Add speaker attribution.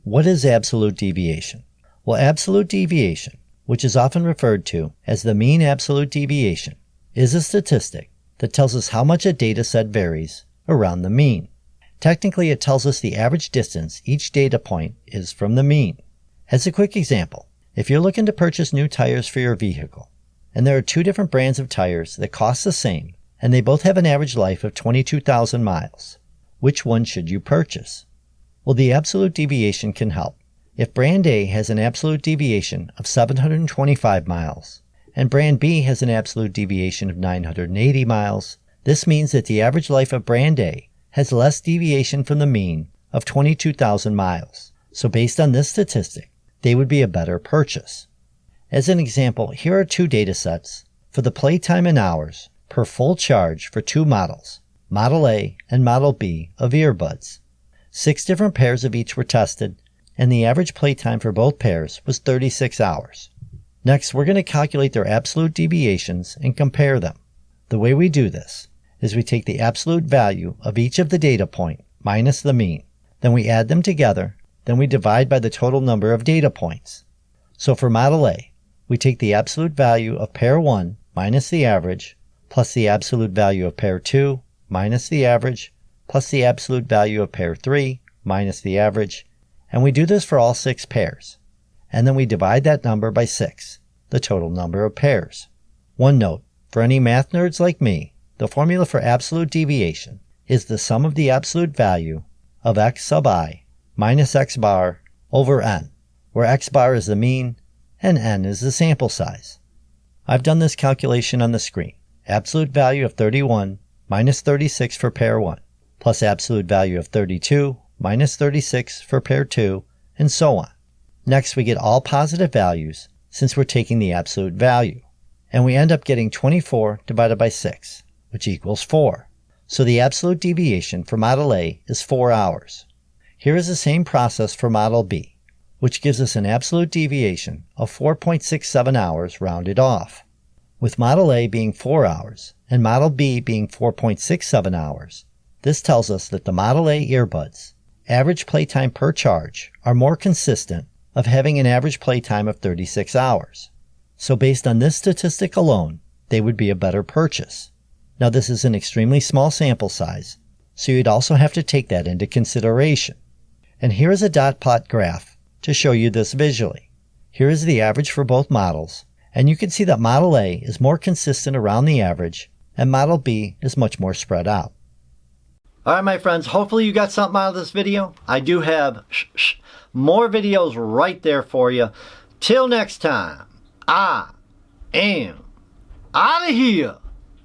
Speaker 1: What is absolute deviation? Well, absolute deviation, which is often referred to as the mean absolute deviation, is a statistic that tells us how much a data set varies around the mean. Technically, it tells us the average distance each data point is from the mean. As a quick example, if you're looking to purchase new tires for your vehicle, and there are two different brands of tires that cost the same, and they both have an average life of 22,000 miles, which one should you purchase? Well, the absolute deviation can help. If brand A has an absolute deviation of 725 miles, and brand B has an absolute deviation of 980 miles, this means that the average life of brand A has less deviation from the mean of 22,000 miles. So based on this statistic, they would be a better purchase. As an example, here are two data sets for the playtime in hours per full charge for two models, Model A and Model B of earbuds. 6 different pairs of each were tested, and the average playtime for both pairs was 36 hours. Next, we're going to calculate their absolute deviations and compare them. The way we do this is we take the absolute value of each of the data point minus the mean. Then we add them together. Then we divide by the total number of data points. So for Model A, we take the absolute value of pair 1 minus the average, plus the absolute value of pair 2 minus the average, plus the absolute value of pair 3 minus the average, and we do this for all 6 pairs. And then we divide that number by 6, the total number of pairs. One note, for any math nerds like me, the formula for absolute deviation is the sum of the absolute value of x sub I minus x bar over n, where x bar is the mean and n is the sample size. I've done this calculation on the screen. Absolute value of 31 minus 36 for pair 1, plus absolute value of 32 minus 36 for pair 2, and so on. Next, we get all positive values since we're taking the absolute value, and we end up getting 24 divided by 6, which equals 4. So the absolute deviation for Model A is 4 hours. Here is the same process for Model B, which gives us an absolute deviation of 4.67 hours rounded off. With Model A being 4 hours and Model B being 4.67 hours, this tells us that the Model A earbuds average playtime per charge are more consistent of having an average playtime of 36 hours. So based on this statistic alone, they would be a better purchase. Now this is an extremely small sample size, so you'd also have to take that into consideration. And here is a dot plot graph to show you this visually. Here is the average for both models, and you can see that Model A is more consistent around the average, and Model B is much more spread out. Alright my friends, hopefully you got something out of this video. I do have more videos right there for you. Till next time, I am out of here.